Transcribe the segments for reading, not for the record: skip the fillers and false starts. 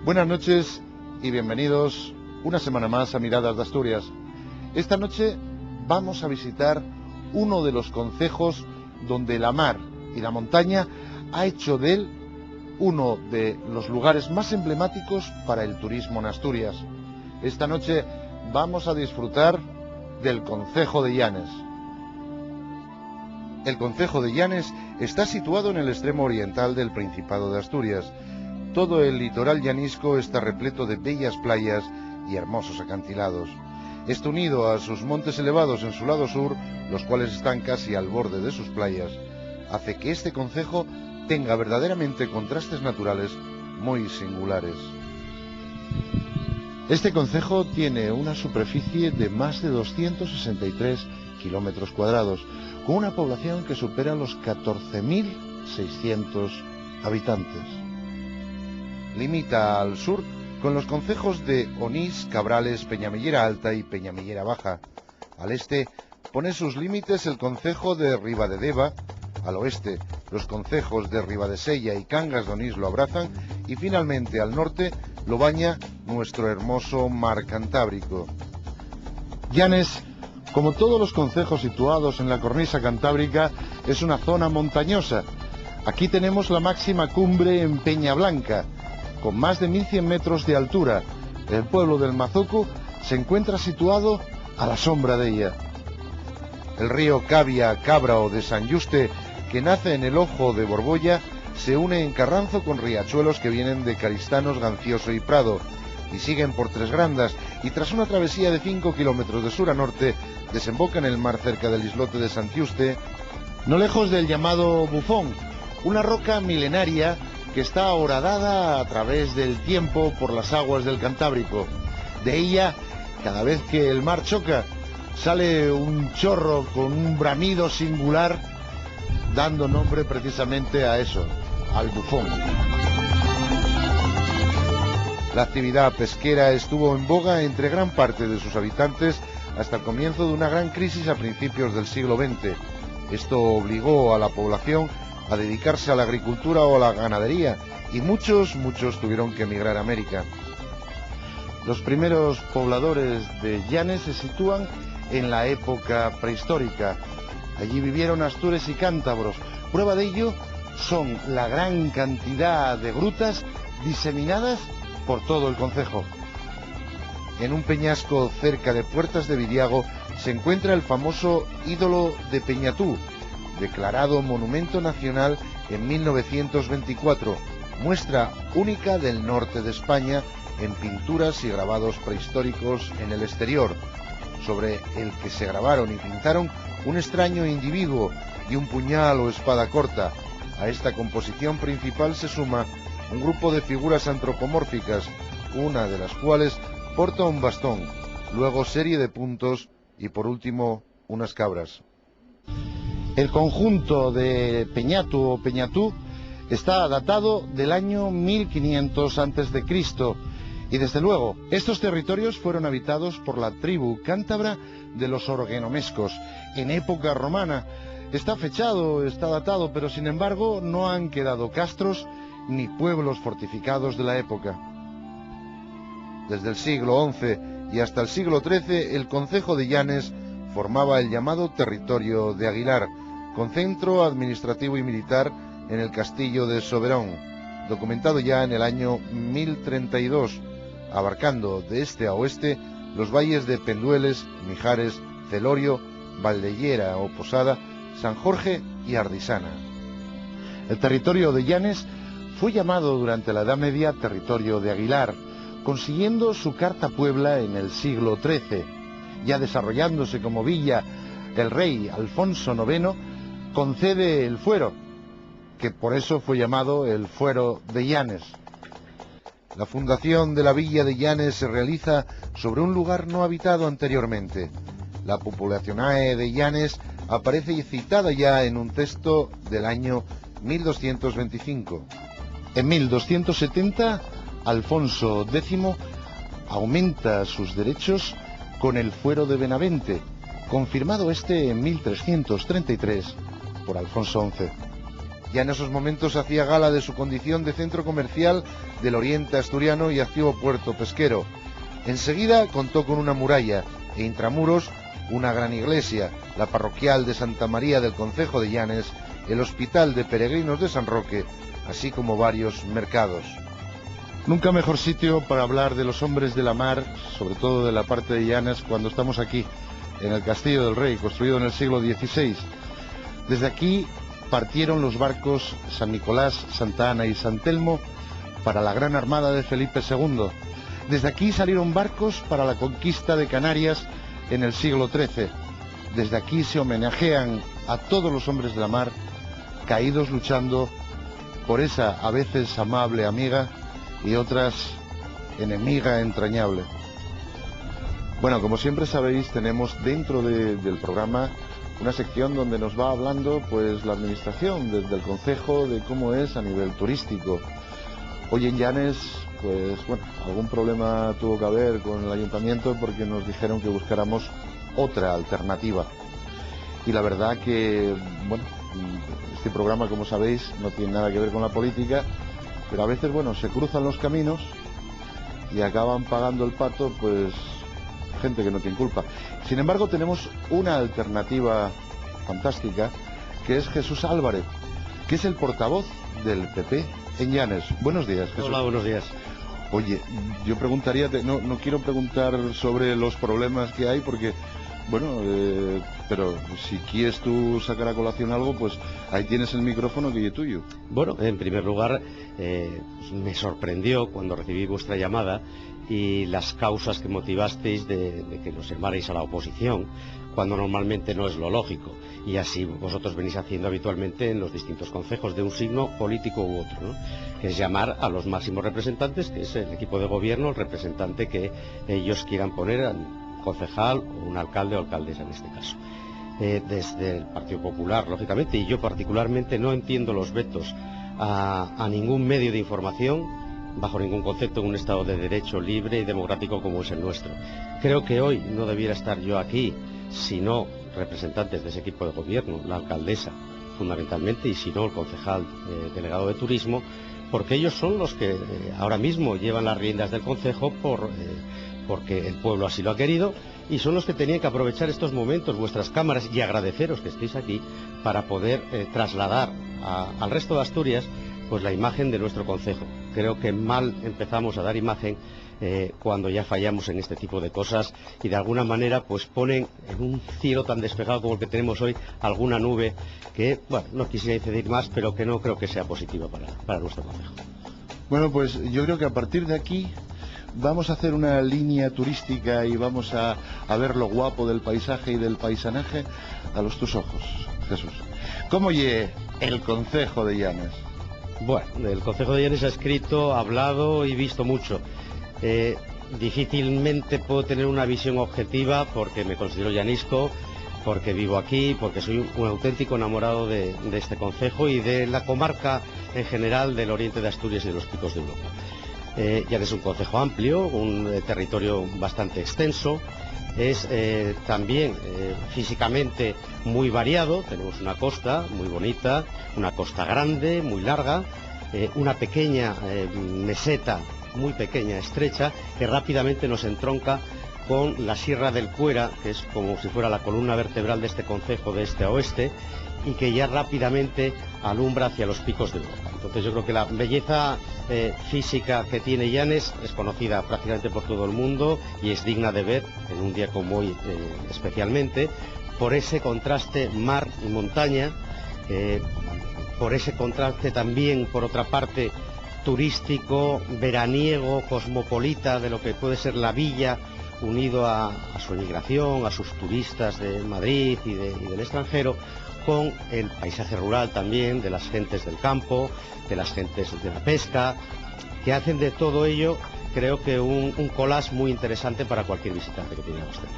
Buenas noches y bienvenidos una semana más a Miradas de Asturias. Esta noche vamos a visitar uno de los concejos donde la mar y la montaña ha hecho de él uno de los lugares más emblemáticos para el turismo en Asturias. Esta noche vamos a disfrutar del concejo de Llanes. El concejo de Llanes está situado en el extremo oriental del Principado de Asturias. Todo el litoral llanisco está repleto de bellas playas y hermosos acantilados. Esto unido a sus montes elevados en su lado sur, los cuales están casi al borde de sus playas, hace que este concejo tenga verdaderamente contrastes naturales muy singulares. Este concejo tiene una superficie de más de 263 kilómetros cuadrados, con una población que supera los 14.600 habitantes. Limita al sur con los concejos de Onís, Cabrales, Peñamellera Alta y Peñamellera Baja. Al este pone sus límites el concejo de Ribadedeva, al oeste los concejos de Ribadesella y Cangas de Onís lo abrazan y finalmente al norte lo baña nuestro hermoso mar Cantábrico. Llanes, como todos los concejos situados en la cornisa cantábrica, es una zona montañosa. Aquí tenemos la máxima cumbre en Peñablanca, con más de 1100 metros de altura. El pueblo del Mazuco se encuentra situado a la sombra de ella. El río Cabra o de San Yuste, que nace en el Ojo de Borbolla, se une en Carranzo con riachuelos que vienen de Caristanos, Gancioso y Prado, y siguen por Tres Grandas, y tras una travesía de 5 kilómetros de sur a norte, desemboca en el mar cerca del islote de Santiuste, no lejos del llamado Bufón, una roca milenaria que está horadada a través del tiempo por las aguas del Cantábrico. De ella, cada vez que el mar choca, sale un chorro con un bramido singular, dando nombre precisamente a eso, al bufón. La actividad pesquera estuvo en boga entre gran parte de sus habitantes hasta el comienzo de una gran crisis a principios del siglo XX. Esto obligó a la población a dedicarse a la agricultura o a la ganadería, y muchos tuvieron que emigrar a América. Los primeros pobladores de Llanes se sitúan en la época prehistórica. Allí vivieron astures y cántabros. Prueba de ello son la gran cantidad de grutas diseminadas por todo el concejo. En un peñasco cerca de Puertas de Viriago se encuentra el famoso ídolo de Peñatú, declarado Monumento Nacional en 1924, muestra única del norte de España en pinturas y grabados prehistóricos en el exterior, sobre el que se grabaron y pintaron un extraño individuo y un puñal o espada corta. A esta composición principal se suma un grupo de figuras antropomórficas, una de las cuales porta un bastón, luego serie de puntos y por último unas cabras. El conjunto de Peñatu o Peñatú está datado del año 1500 a.C. y desde luego estos territorios fueron habitados por la tribu cántabra de los orgenomescos en época romana. Está fechado, está datado, pero sin embargo no han quedado castros ni pueblos fortificados de la época. Desde el siglo XI y hasta el siglo XIII el concejo de Llanes formaba el llamado territorio de Aguilar, con centro administrativo y militar en el castillo de Soberón, documentado ya en el año 1032, abarcando de este a oeste los valles de Pendueles, Mijares, Celorio, Valdellera o Posada, San Jorge y Ardisana. El territorio de Llanes fue llamado durante la Edad Media territorio de Aguilar, consiguiendo su carta Puebla en el siglo XIII. Ya desarrollándose como villa, el rey Alfonso IX concede el fuero, que por eso fue llamado el Fuero de Llanes. La fundación de la villa de Llanes se realiza sobre un lugar no habitado anteriormente. La Populationae de Llanes aparece citada ya en un texto del año 1225. En 1270, Alfonso X aumenta sus derechos con el Fuero de Benavente, confirmado este en 1333 por Alfonso XI. Ya en esos momentos hacía gala de su condición de centro comercial del oriente asturiano y activo puerto pesquero. Enseguida contó con una muralla e intramuros una gran iglesia, la parroquial de Santa María del concejo de Llanes, el hospital de peregrinos de San Roque, así como varios mercados. Nunca mejor sitio para hablar de los hombres de la mar, sobre todo de la parte de Llanes, cuando estamos aquí, en el Castillo del Rey, construido en el siglo XVI. Desde aquí partieron los barcos San Nicolás, Santa Ana y San Telmo para la gran armada de Felipe II. Desde aquí salieron barcos para la conquista de Canarias en el siglo XIII. Desde aquí se homenajean a todos los hombres de la mar caídos luchando por esa a veces amable amiga y otras enemiga entrañable. Bueno, como siempre sabéis, tenemos dentro del programa una sección donde nos va hablando pues la administración desde el concejo de cómo es a nivel turístico. Hoy en Llanes, pues bueno, algún problema tuvo que haber con el ayuntamiento porque nos dijeron que buscáramos otra alternativa. Y la verdad que, bueno, este programa, como sabéis, no tiene nada que ver con la política, pero a veces, bueno, se cruzan los caminos y acaban pagando el pato, pues, gente que no tiene culpa. Sin embargo, tenemos una alternativa fantástica, que es Jesús Álvarez, que es el portavoz del PP en Llanes. Buenos días, Jesús. Hola, buenos días. Oye, yo preguntaría, no quiero preguntar sobre los problemas que hay, porque, bueno, pero si quieres tú sacar a colación algo, pues ahí tienes el micrófono que es tuyo. Bueno, en primer lugar, me sorprendió cuando recibí vuestra llamada y las causas que motivasteis de que nos llamarais a la oposición, cuando normalmente no es lo lógico, y así vosotros venís haciendo habitualmente en los distintos concejos de un signo político u otro, ¿no? Que es llamar a los máximos representantes, que es el equipo de gobierno, el representante que ellos quieran poner, al concejal o un alcalde o alcaldesa en este caso. Desde el Partido Popular, lógicamente, y yo particularmente no entiendo los vetos a ningún medio de información bajo ningún concepto en un Estado de Derecho libre y democrático como es el nuestro. Creo que hoy no debiera estar yo aquí, sino representantes de ese equipo de gobierno, la alcaldesa fundamentalmente, y si no el concejal delegado de turismo, porque ellos son los que ahora mismo llevan las riendas del concejo porque el pueblo así lo ha querido, y son los que tenían que aprovechar estos momentos, vuestras cámaras, y agradeceros que estéis aquí para poder trasladar al resto de Asturias pues la imagen de nuestro concejo. Creo que mal empezamos a dar imagen cuando ya fallamos en este tipo de cosas, y de alguna manera pues ponen en un cielo tan despejado como el que tenemos hoy alguna nube que, bueno, no quisiera incidir más, pero que no creo que sea positiva para nuestro concejo. Bueno, pues yo creo que a partir de aquí vamos a hacer una línea turística y vamos a ver lo guapo del paisaje y del paisanaje a tus ojos, Jesús. ¿Cómo oye el concejo de Llanes? Bueno, el concejo de Llanes ha escrito, hablado y visto mucho. Difícilmente puedo tener una visión objetiva porque me considero llanisco, porque vivo aquí, porque soy un auténtico enamorado de este concejo y de la comarca en general del oriente de Asturias y de los picos de Europa. Llanes es un concejo amplio, un territorio bastante extenso, es también físicamente muy variado. Tenemos una costa muy bonita, una costa grande, muy larga, una pequeña meseta, muy pequeña, estrecha, que rápidamente nos entronca con la Sierra del Cuera, que es como si fuera la columna vertebral de este concejo de este a oeste, y que ya rápidamente alumbra hacia los picos de Europa. Entonces yo creo que la belleza física que tiene Llanes es conocida prácticamente por todo el mundo y es digna de ver en un día como hoy especialmente, por ese contraste mar y montaña, por ese contraste también, por otra parte, turístico, veraniego, cosmopolita, de lo que puede ser la villa, unido a su emigración, a sus turistas de Madrid y del extranjero, con el paisaje rural también, de las gentes del campo, de las gentes de la pesca, que hacen de todo ello, creo que un collage muy interesante para cualquier visitante que pudiéramos tener.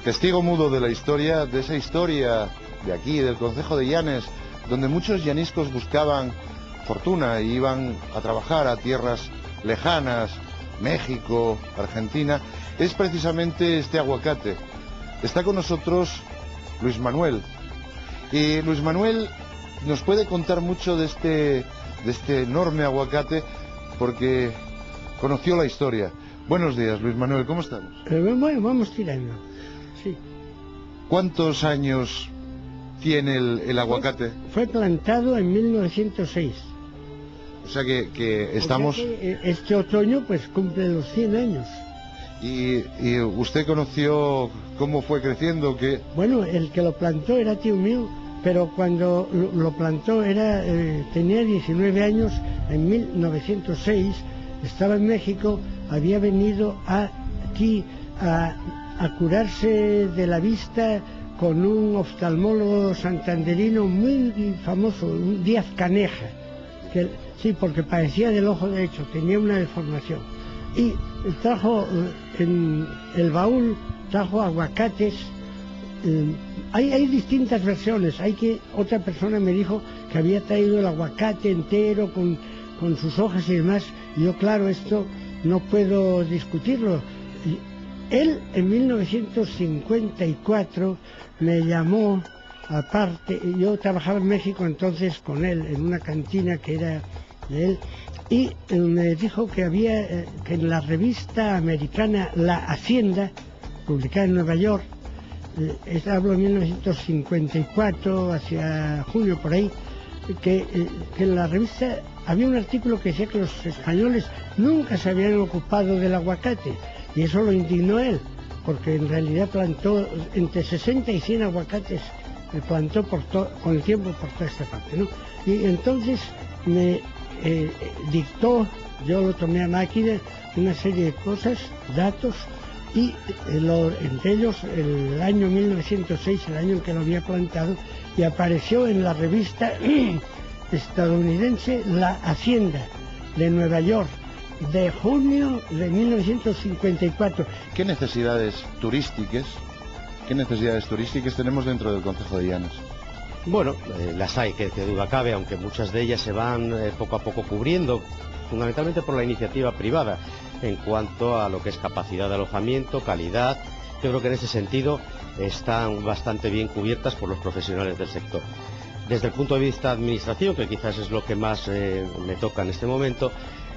Testigo mudo de la historia, de esa historia de aquí, del concejo de Llanes, donde muchos llaniscos buscaban fortuna y iban a trabajar a tierras lejanas, México, Argentina, es precisamente este aguacate. Está con nosotros Luis Manuel. Y Luis Manuel nos puede contar mucho de este enorme aguacate, porque conoció la historia. Buenos días, Luis Manuel, ¿cómo estamos? Bueno, vamos tirando, sí. ¿Cuántos años tiene el aguacate? Fue plantado en 1906. O sea que estamos... O sea que este otoño pues cumple los 100 años. ¿Y usted conoció cómo fue creciendo? Bueno, el que lo plantó era tío mío, pero cuando lo plantó tenía 19 años, en 1906, estaba en México, había venido aquí a curarse de la vista con un oftalmólogo santanderino muy famoso, Díaz Caneja, sí, porque padecía del ojo derecho, tenía una deformación. Y trajo en el baúl, trajo aguacates. Hay distintas versiones. Otra persona me dijo que había traído el aguacate entero con sus hojas y demás. Y yo, claro, esto no puedo discutirlo. Él en 1954 me llamó, aparte, yo trabajaba en México entonces con él, en una cantina que era de él, y me dijo que había, que en la revista americana La Hacienda, publicada en Nueva York, hablo en 1954, hacia junio por ahí, que en la revista había un artículo que decía que los españoles nunca se habían ocupado del aguacate, y eso lo indignó él, porque en realidad plantó entre 60 y 100 aguacates, plantó con el tiempo por toda esta parte, ¿no? Y entonces me dictó, yo lo tomé a máquina, una serie de cosas, datos, y entre ellos el año 1906, el año en que lo había plantado, y apareció en la revista estadounidense La Hacienda de Nueva York, de junio de 1954. ¿Qué necesidades turísticas tenemos dentro del concejo de Llanes? Bueno, las hay, que duda cabe, aunque muchas de ellas se van poco a poco cubriendo, fundamentalmente por la iniciativa privada, en cuanto a lo que es capacidad de alojamiento, calidad. Yo creo que en ese sentido están bastante bien cubiertas por los profesionales del sector. Desde el punto de vista administrativo, que quizás es lo que más me toca en este momento,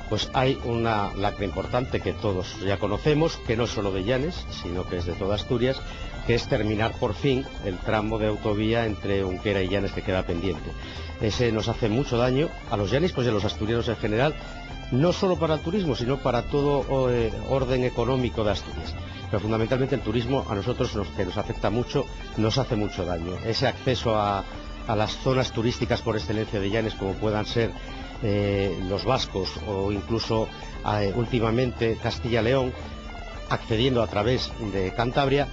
pues hay una lacra importante que todos ya conocemos, que no es solo de Llanes, sino que es de toda Asturias, que es terminar por fin el tramo de autovía entre Unquera y Llanes que queda pendiente. Ese nos hace mucho daño a los llaniscos y a los asturianos en general, no solo para el turismo, sino para todo orden económico de Asturias. Pero fundamentalmente el turismo a nosotros, que nos afecta mucho, nos hace mucho daño. Ese acceso a las zonas turísticas por excelencia de Llanes, como puedan ser los vascos o incluso últimamente Castilla-León, accediendo a través de Cantabria,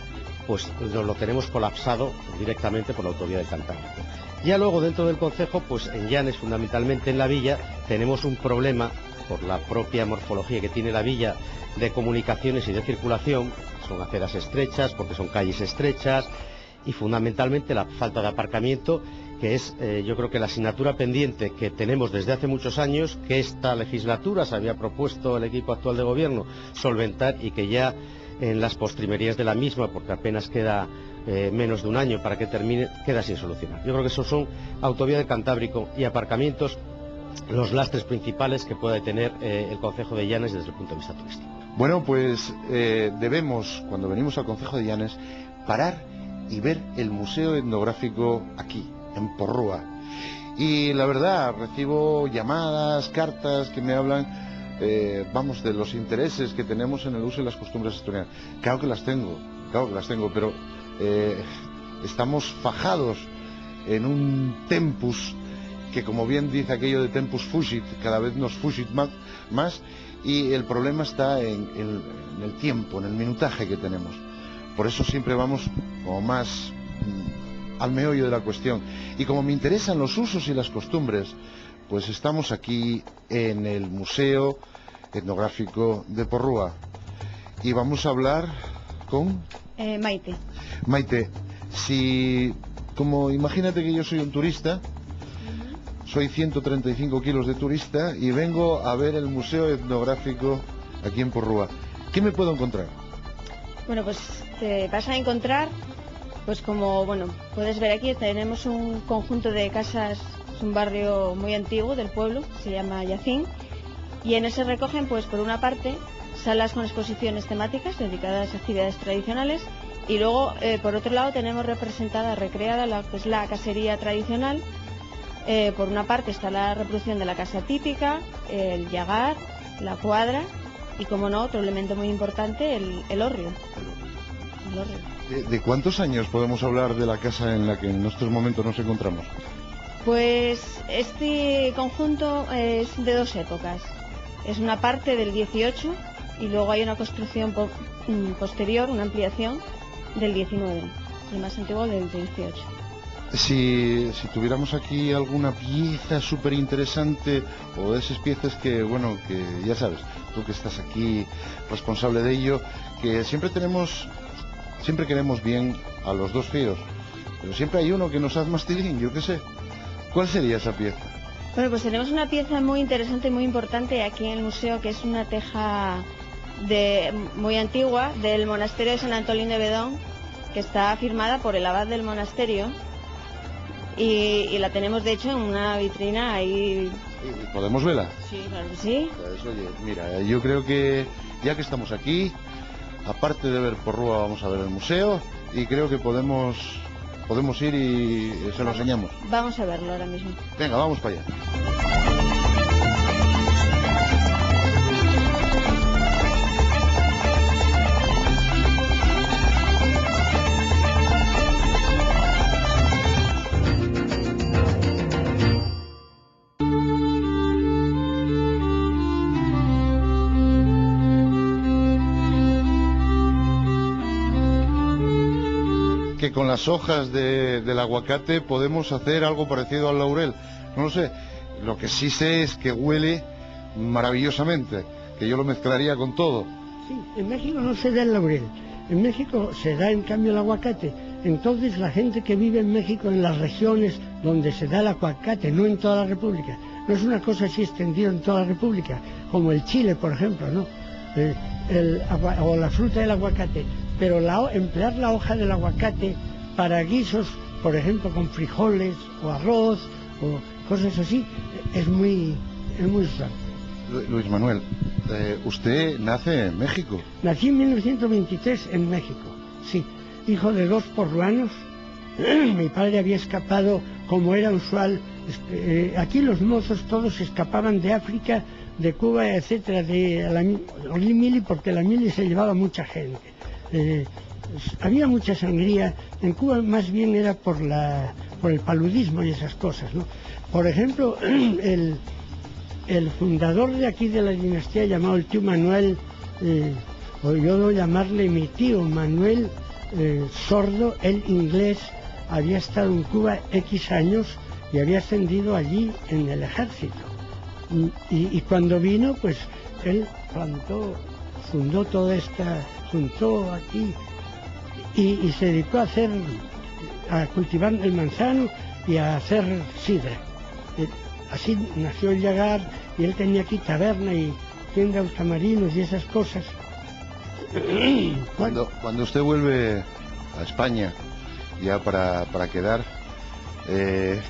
pues nos lo tenemos colapsado directamente por la autovía del Cantábrico. Ya luego dentro del concejo, pues en Llanes, fundamentalmente en la villa, tenemos un problema por la propia morfología que tiene la villa de comunicaciones y de circulación. Son aceras estrechas, porque son calles estrechas, y fundamentalmente la falta de aparcamiento, que es yo creo que la asignatura pendiente que tenemos desde hace muchos años, que esta legislatura se había propuesto el equipo actual de gobierno solventar, y que ya en las postrimerías de la misma, porque apenas queda menos de un año para que termine, queda sin solucionar. Yo creo que esos son autovía del Cantábrico y aparcamientos los lastres principales que puede tener el concejo de Llanes desde el punto de vista turístico. Bueno, pues debemos, cuando venimos al concejo de Llanes, parar y ver el museo etnográfico aquí, en Porrúa. Y la verdad, recibo llamadas, cartas que me hablan, de los intereses que tenemos en el uso y las costumbres asturianas. Claro que las tengo, pero estamos fajados en un tempus que, como bien dice aquello de tempus fugit, cada vez nos fugit más, y el problema está en el tiempo, en el minutaje que tenemos. Por eso siempre vamos como más al meollo de la cuestión. Y como me interesan los usos y las costumbres, pues estamos aquí en el Museo Etnográfico de Porrúa. Y vamos a hablar con... Maite. Maite, imagínate que yo soy un turista, soy 135 kilos de turista y vengo a ver el Museo Etnográfico aquí en Porrúa. ¿Qué me puedo encontrar? Bueno, pues te vas a encontrar, pues como, bueno, puedes ver aquí, tenemos un conjunto de casas es un barrio muy antiguo del pueblo, se llama Yacín, y en él se recogen, pues por una parte, salas con exposiciones temáticas dedicadas a actividades tradicionales, y luego, por otro lado, tenemos representada, recreada, lo que es la casería tradicional. Por una parte está la reproducción de la casa típica, el llagar, la cuadra, y como no, otro elemento muy importante, el hórreo. El hórreo. ¿De cuántos años podemos hablar de la casa en la que en estos momentos nos encontramos? Pues este conjunto es de dos épocas. Es una parte del 18 y luego hay una construcción posterior, una ampliación del 19, el más antiguo del 18. Si tuviéramos aquí alguna pieza súper interesante, o de esas piezas que, bueno, que ya sabes, tú que estás aquí responsable de ello, que siempre queremos bien a los dos fíos, pero siempre hay uno que nos hace más tilín, yo qué sé. ¿Cuál sería esa pieza? Bueno, pues tenemos una pieza muy interesante y muy importante aquí en el museo, que es una teja muy antigua del monasterio de San Antolín de Bedón, que está firmada por el abad del monasterio, y la tenemos de hecho en una vitrina ahí. ¿Podemos verla? Sí, claro que sí. Pues, oye, mira, yo creo que ya que estamos aquí, aparte de ver Porrúa, vamos a ver el museo, y creo que podemos ir y se lo enseñamos. Vamos a verlo ahora mismo. Venga, vamos para allá. Que con las hojas del aguacate podemos hacer algo parecido al laurel. No lo sé. Lo que sí sé es que huele maravillosamente, que yo lo mezclaría con todo. Sí, en México no se da el laurel, en México se da en cambio el aguacate. Entonces la gente que vive en México, en las regiones donde se da el aguacate, no en toda la República, no es una cosa así extendida en toda la República, como el Chile, por ejemplo, ¿no? O la fruta del aguacate, pero emplear la hoja del aguacate para guisos, por ejemplo, con frijoles o arroz o cosas así, es muy usual. Luis Manuel, usted nace en México. Nací en 1923 en México, sí, hijo de dos porruanos. Mi padre había escapado, como era usual, aquí los mozos todos escapaban de África, de Cuba, etcétera, de la mili, porque la mili se llevaba mucha gente. Había mucha sangría. En Cuba más bien era por el paludismo y esas cosas, ¿no? Por ejemplo, el fundador de aquí de la dinastía, llamado el tío Manuel, o yo debo llamarle mi tío Manuel Sordo, el inglés, había estado en Cuba X años y había ascendido allí en el ejército. Y cuando vino, pues él fundó toda esta, juntó aquí y se dedicó a cultivar el manzano y a hacer sidra. Así nació el llagar, y él tenía aquí taberna y tienda de ultramarinos y esas cosas. Cuando usted vuelve a España, ya para quedar,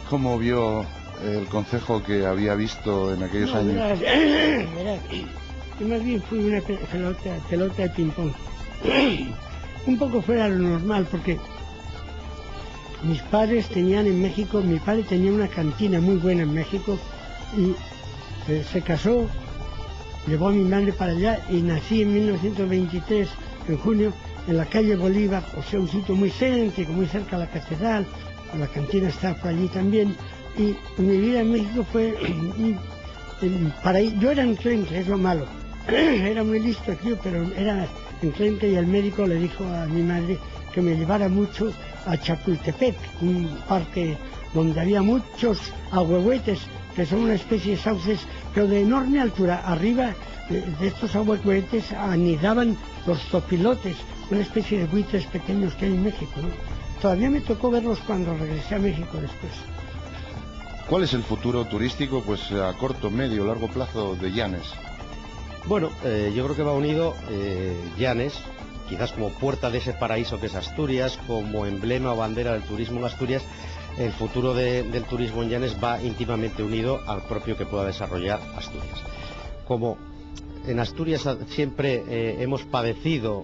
¿cómo vio el concejo que había visto en aquellos años? Verás, yo más bien fui una pelota de ping-pong. Un poco fuera lo normal, porque mis padres tenían en México, mi padre tenía una cantina muy buena en México, y se casó, llevó a mi madre para allá, y nací en 1923, en junio, en la calle Bolívar, o sea, un sitio muy céntrico, muy cerca de la catedral, la cantina está por allí también, y mi vida en México fue yo era enclenque, es lo malo. Era muy listo aquí, pero era enclenque, y el médico le dijo a mi madre que me llevara mucho a Chapultepec, un parque donde había muchos ahuehuetes, que son una especie de sauces, pero de enorme altura. Arriba de estos ahuehuetes anidaban los zopilotes, una especie de buitres pequeños que hay en México, ¿no? Todavía me tocó verlos cuando regresé a México después. ¿Cuál es el futuro turístico, pues a corto, medio, largo plazo de Llanes? Bueno, yo creo que va unido Llanes, quizás como puerta de ese paraíso que es Asturias, como emblema o bandera del turismo en Asturias, el futuro del turismo en Llanes va íntimamente unido al propio que pueda desarrollar Asturias. Como en Asturias siempre hemos padecido,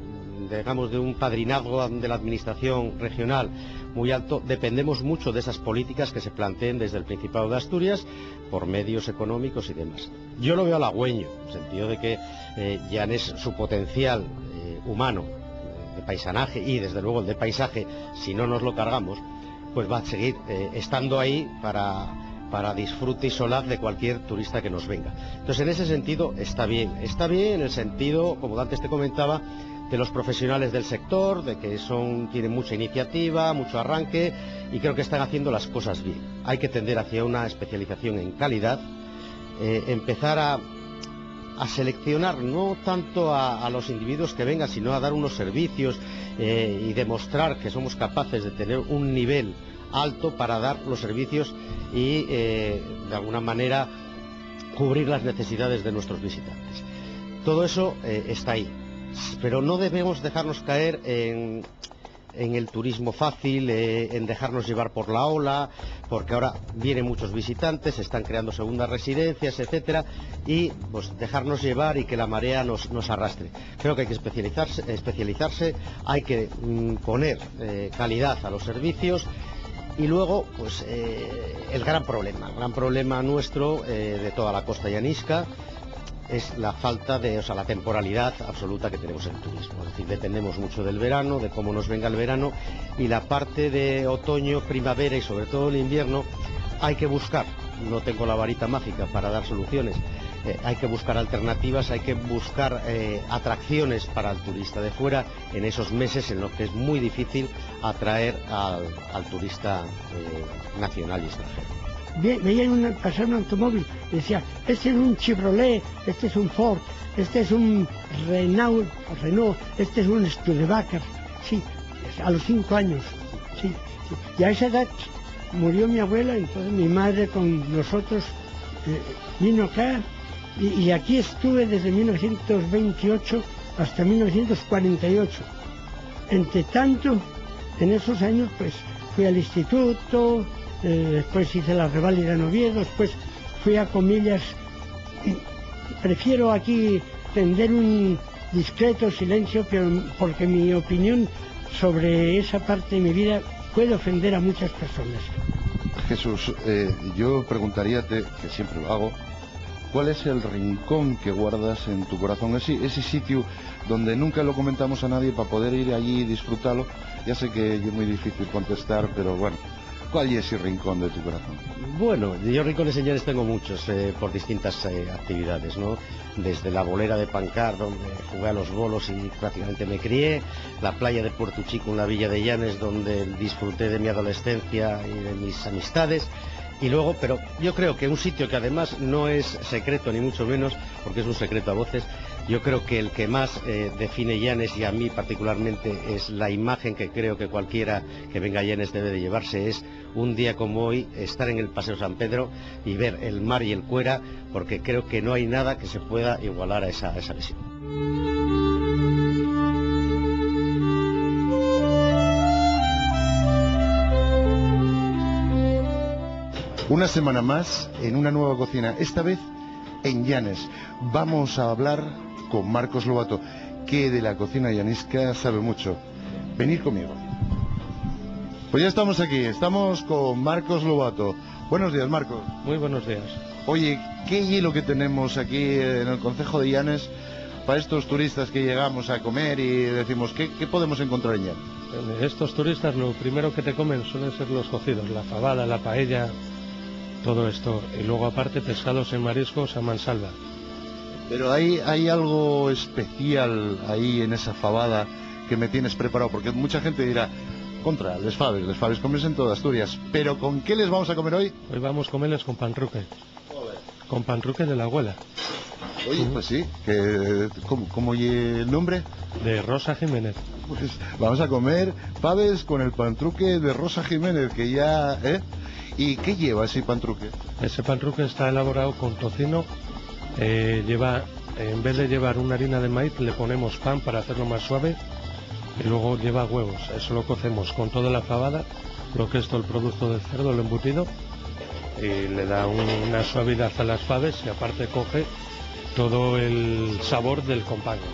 digamos, de un padrinazgo de la administración regional muy alto, dependemos mucho de esas políticas que se planteen desde el Principado de Asturias por medios económicos y demás. Yo lo veo halagüeño, en el sentido de que Llanes, su potencial humano, de paisanaje y desde luego el de paisaje, si no nos lo cargamos, pues va a seguir estando ahí para disfrute y solaz de cualquier turista que nos venga. Entonces, en ese sentido está bien en el sentido, como antes te comentaba, de los profesionales del sector, de que tienen mucha iniciativa, mucho arranque, y creo que están haciendo las cosas bien. Hay que tender hacia una especialización en calidad, empezar a seleccionar no tanto a los individuos que vengan, sino a dar unos servicios y demostrar que somos capaces de tener un nivel alto para dar los servicios y de alguna manera cubrir las necesidades de nuestros visitantes. Todo eso está ahí, pero no debemos dejarnos caer en el turismo fácil, en dejarnos llevar por la ola, porque ahora vienen muchos visitantes, se están creando segundas residencias, etcétera, y pues dejarnos llevar y que la marea nos arrastre. Creo que hay que especializarse, hay que poner calidad a los servicios. Y luego, pues el gran problema nuestro de toda la costa llanisca es la falta la temporalidad absoluta que tenemos en el turismo. Es decir, dependemos mucho del verano, de cómo nos venga el verano, y la parte de otoño, primavera y sobre todo el invierno hay que buscar. No tengo la varita mágica para dar soluciones. Hay que buscar alternativas, hay que buscar atracciones para el turista de fuera en esos meses en los que es muy difícil atraer al turista nacional y extranjero. Veía pasar un automóvil y decía, este es un Chevrolet, este es un Ford, este es un Renault, este es un Studebaker. Sí, a los 5 años. Sí. Y a esa edad murió mi abuela, entonces mi madre con nosotros vino acá. Y aquí estuve desde 1928 hasta 1948. Entre tanto, en esos años, pues fui al instituto, después hice la reválida en Oviedo, después fui a Comillas. Prefiero aquí tender un discreto silencio, porque mi opinión sobre esa parte de mi vida puede ofender a muchas personas. Jesús, yo preguntaríate, que siempre lo hago, ¿cuál es el rincón que guardas en tu corazón? Ese sitio donde nunca lo comentamos a nadie para poder ir allí y disfrutarlo. Ya sé que es muy difícil contestar, pero bueno, ¿cuál es ese rincón de tu corazón? Bueno, yo rincones en Llanes tengo muchos, por distintas actividades, ¿no? Desde la bolera de Pancar, donde jugué a los bolos y prácticamente me crié, la playa de Puerto Chico en la villa de Llanes, donde disfruté de mi adolescencia y de mis amistades. Y luego, pero yo creo que un sitio que además no es secreto ni mucho menos, porque es un secreto a voces, yo creo que el que más define Llanes, y a mí particularmente es la imagen que creo que cualquiera que venga a Llanes debe de llevarse, es un día como hoy estar en el Paseo San Pedro y ver el mar y el Cuera, porque creo que no hay nada que se pueda igualar a esa visión. Una semana más en una nueva cocina, esta vez en Llanes. Vamos a hablar con Marcos Lobato, que de la cocina llanesca sabe mucho. Venid conmigo. Pues ya estamos aquí, estamos con Marcos Lobato. Buenos días, Marcos. Muy buenos días. Oye, ¿qué hielo que tenemos aquí en el concejo de Llanes para estos turistas que llegamos a comer y decimos, ¿qué podemos encontrar en Llanes? Estos turistas lo primero que te comen suelen ser los cocidos, la fabada, la paella, todo esto, y luego aparte pescados en mariscos a mansalva. Pero hay algo especial ahí en esa fabada que me tienes preparado, porque mucha gente dirá, contra, les faves comes en toda Asturias, pero ¿con qué les vamos a comer hoy? Hoy vamos a comerles con panruque. Con panruque de la abuela. Oye, pues sí, ¿cómo y el nombre? De Rosa Jiménez. Pues vamos a comer paves con el pantruque de Rosa Jiménez, que ya, ¿Y qué lleva ese pantruque? Ese pantruque está elaborado con tocino, en vez de llevar una harina de maíz, le ponemos pan para hacerlo más suave, y luego lleva huevos. Eso lo cocemos con toda la fabada lo que es todo el producto del cerdo, el embutido, y le da una suavidad a las faves y aparte coge todo el sabor del compañero.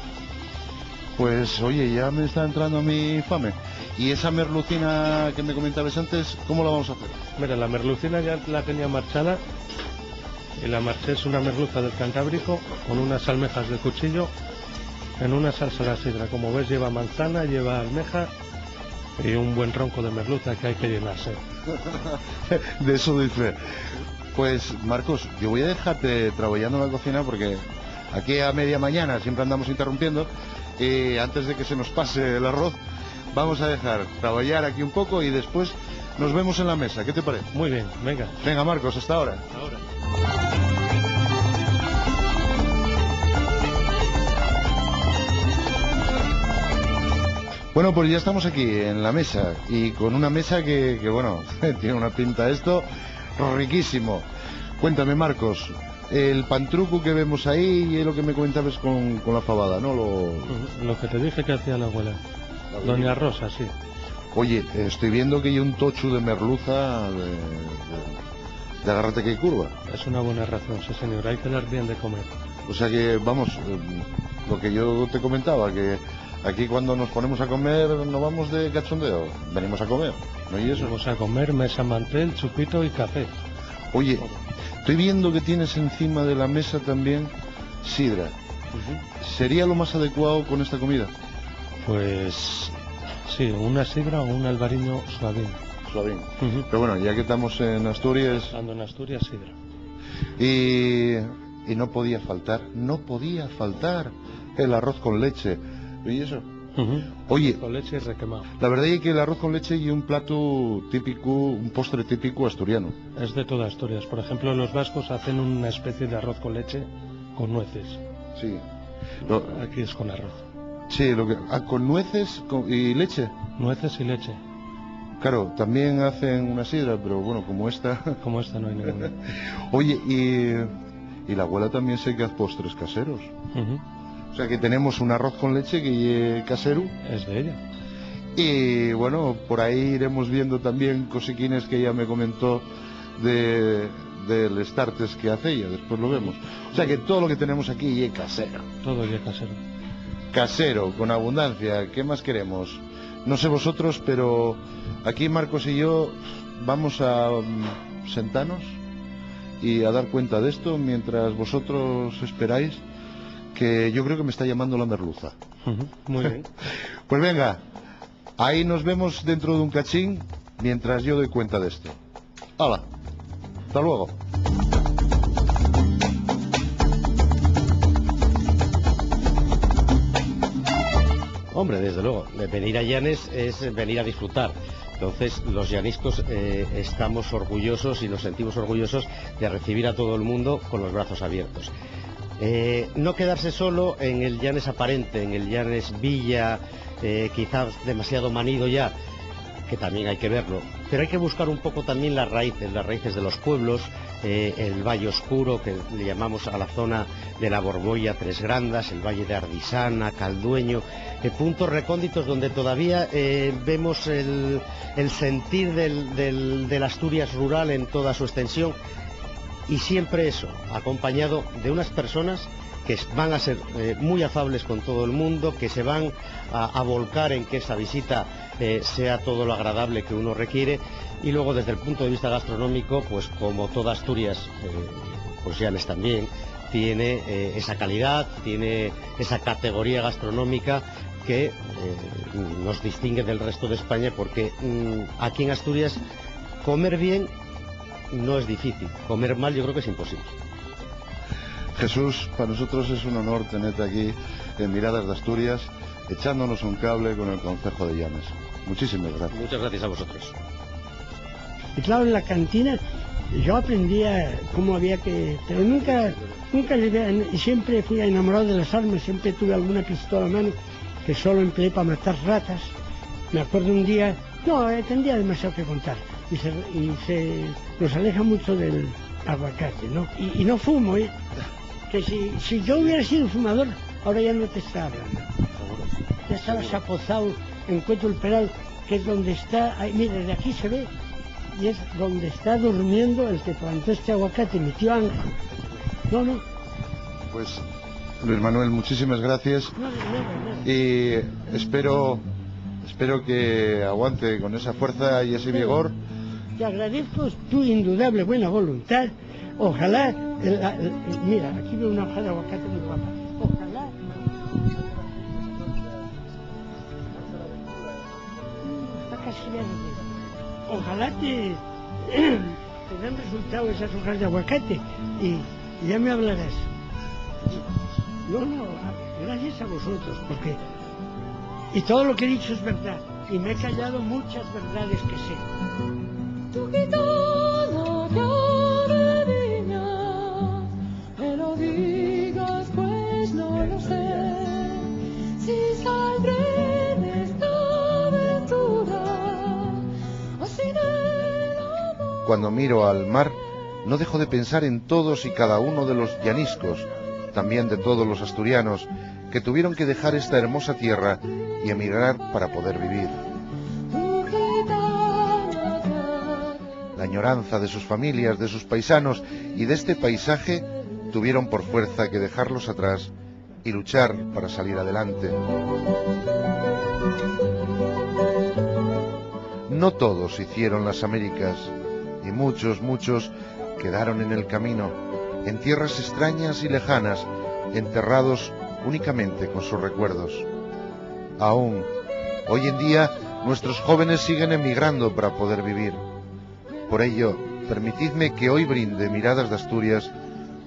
Pues oye, ya me está entrando mi fame. ¿Y esa merlucina que me comentabas antes, cómo la vamos a hacer? Mira, la merlucina ya la tenía marchada, y la marché, es una merluza del Cantábrico con unas almejas de cuchillo en una salsa de sidra. Como ves, lleva manzana, lleva almeja y un buen tronco de merluza que hay que llenarse. De eso doy fe. Pues Marcos, yo voy a dejarte trabajando en la cocina porque aquí a media mañana siempre andamos interrumpiendo, y antes de que se nos pase el arroz vamos a dejar trabajar aquí un poco y después nos vemos en la mesa. ¿Qué te parece? Muy bien, venga. Venga Marcos, hasta ahora. Ahora. Bueno, pues ya estamos aquí en la mesa y con una mesa que bueno, tiene una pinta esto riquísimo. Cuéntame Marcos, el pantruco que vemos ahí y lo que me comentabas con la fabada, ¿no? Lo que te dije que hacía la abuela. Doña Rosa, sí. Oye, estoy viendo que hay un tochu de merluza de agárrate que hay curva. Es una buena razón, sí señor, hay que dar bien de comer. O sea que, vamos, lo que yo te comentaba, que aquí cuando nos ponemos a comer no vamos de cachondeo, venimos a comer, ¿no? Y eso. Vamos a comer mesa, mantel, chupito y café. Oye, estoy viendo que tienes encima de la mesa también sidra. ¿Sería lo más adecuado con esta comida? Pues sí, una sidra o un albariño suavín. Suavín. Pero bueno, ya que estamos en Asturias... Estando en Asturias, sidra. Y no podía faltar el arroz con leche. ¿Y eso? Oye, con leche y requemado. La verdad es que el arroz con leche y un plato típico, un postre típico asturiano. Es de toda Asturias. Por ejemplo, los vascos hacen una especie de arroz con leche con nueces. Sí. Aquí es con arroz. Sí, con nueces y leche. Nueces y leche. Claro, también hacen una sidra, pero bueno, como esta... Como esta no hay ninguna. Oye, y la abuela también sé que hace postres caseros. O sea que tenemos un arroz con leche que es casero. Es de ella. Y bueno, por ahí iremos viendo también cosiquines que ella me comentó del startes que hace ella, después lo vemos. O sea que todo lo que tenemos aquí es casero. Todo es casero. Casero, con abundancia. ¿Qué más queremos? No sé vosotros, pero aquí Marcos y yo vamos a sentarnos y a dar cuenta de esto mientras vosotros esperáis, que yo creo que me está llamando la merluza. Muy bien. Pues venga, ahí nos vemos dentro de un cachín mientras yo doy cuenta de esto. ¡Hala! ¡Hasta luego! Hombre, desde luego, venir a Llanes es venir a disfrutar. Entonces, los llaniscos estamos orgullosos y nos sentimos orgullosos de recibir a todo el mundo con los brazos abiertos. No quedarse solo en el Llanes aparente, en el Llanes Villa, quizás demasiado manido ya, que también hay que verlo, pero hay que buscar un poco también las raíces de los pueblos, el Valle Oscuro, que le llamamos a la zona de la Borbolla, Tres Grandas, el Valle de Ardisana, Caldueño, puntos recónditos donde todavía vemos el sentir del Asturias rural en toda su extensión, y siempre eso, acompañado de unas personas que van a ser muy afables con todo el mundo, que se van a volcar en que esa visita sea todo lo agradable que uno requiere. Y luego desde el punto de vista gastronómico, pues como toda Asturias, pues Llanes también tiene esa calidad, tiene esa categoría gastronómica que nos distingue del resto de España, porque aquí en Asturias comer bien no es difícil, comer mal yo creo que es imposible. Jesús, para nosotros es un honor tenerte aquí en Miradas de Asturias, echándonos un cable con el concejo de Llanes. Muchísimas gracias. Muchas gracias a vosotros. Y claro, en la cantina yo aprendía cómo había que... Pero nunca y siempre fui enamorado de las armas, siempre tuve alguna pistola a mano que solo empleé para matar ratas. Me acuerdo un día... No, tendría demasiado que contar. Nos aleja mucho del aguacate, ¿no? Y no fumo, ¿eh? Que si yo hubiera sido fumador, ahora ya no te estaba hablando. Ya estabas apozado en Cueto el Peral, que es donde está, ahí, mire, de aquí se ve, y es donde está durmiendo el que plantó este aguacate, mi tío Ángel. No, no. Pues, Luis Manuel, muchísimas gracias. No, no. Y espero que aguante con esa fuerza y ese vigor. Te agradezco tu indudable buena voluntad. Ojalá, mira, aquí veo una hoja de aguacate muy guapa. Ojalá. Está casi verde. Ojalá te den resultado esas hojas de aguacate y ya me hablarás. No, gracias a vosotros, porque... Y todo lo que he dicho es verdad, y me he callado muchas verdades que sé. Tu gitana llave viña, me lo digas pues no lo sé, si saldré de esta aventura, o sin el amor. Cuando miro al mar, no dejo de pensar en todos y cada uno de los llaniscos, también de todos los asturianos, que tuvieron que dejar esta hermosa tierra y emigrar para poder vivir. La añoranza de sus familias, de sus paisanos y de este paisaje tuvieron por fuerza que dejarlos atrás y luchar para salir adelante. No todos hicieron las Américas y muchos quedaron en el camino, en tierras extrañas y lejanas, enterrados únicamente con sus recuerdos. Aún, hoy en día, nuestros jóvenes siguen emigrando para poder vivir. Por ello, permitidme que hoy brinde miradas de Asturias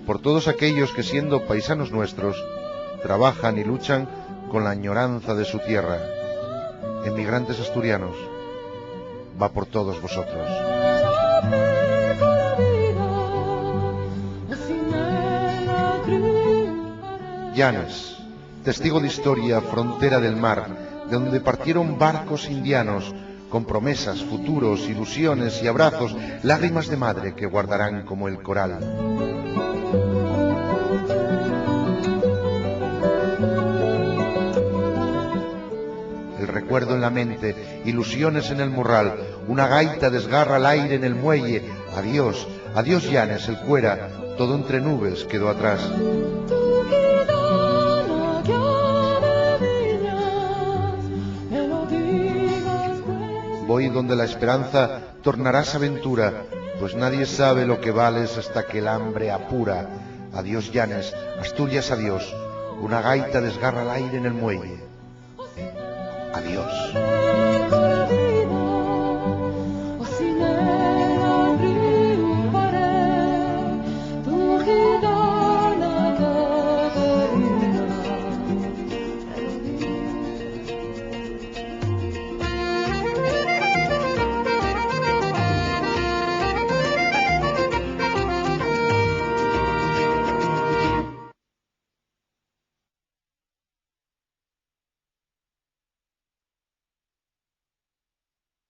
por todos aquellos que, siendo paisanos nuestros, trabajan y luchan con la añoranza de su tierra. Emigrantes asturianos, va por todos vosotros. Llanes, testigo de historia, frontera del mar, de donde partieron barcos indianos, con promesas, futuros, ilusiones y abrazos, lágrimas de madre que guardarán como el coral. El recuerdo en la mente, ilusiones en el morral, una gaita desgarra el aire en el muelle. Adiós, adiós Llanes, el cuera, todo entre nubes quedó atrás. Voy donde la esperanza tornarás aventura, pues nadie sabe lo que vales hasta que el hambre apura. Adiós Llanes, Asturias adiós, una gaita desgarra el aire en el muelle. Adiós.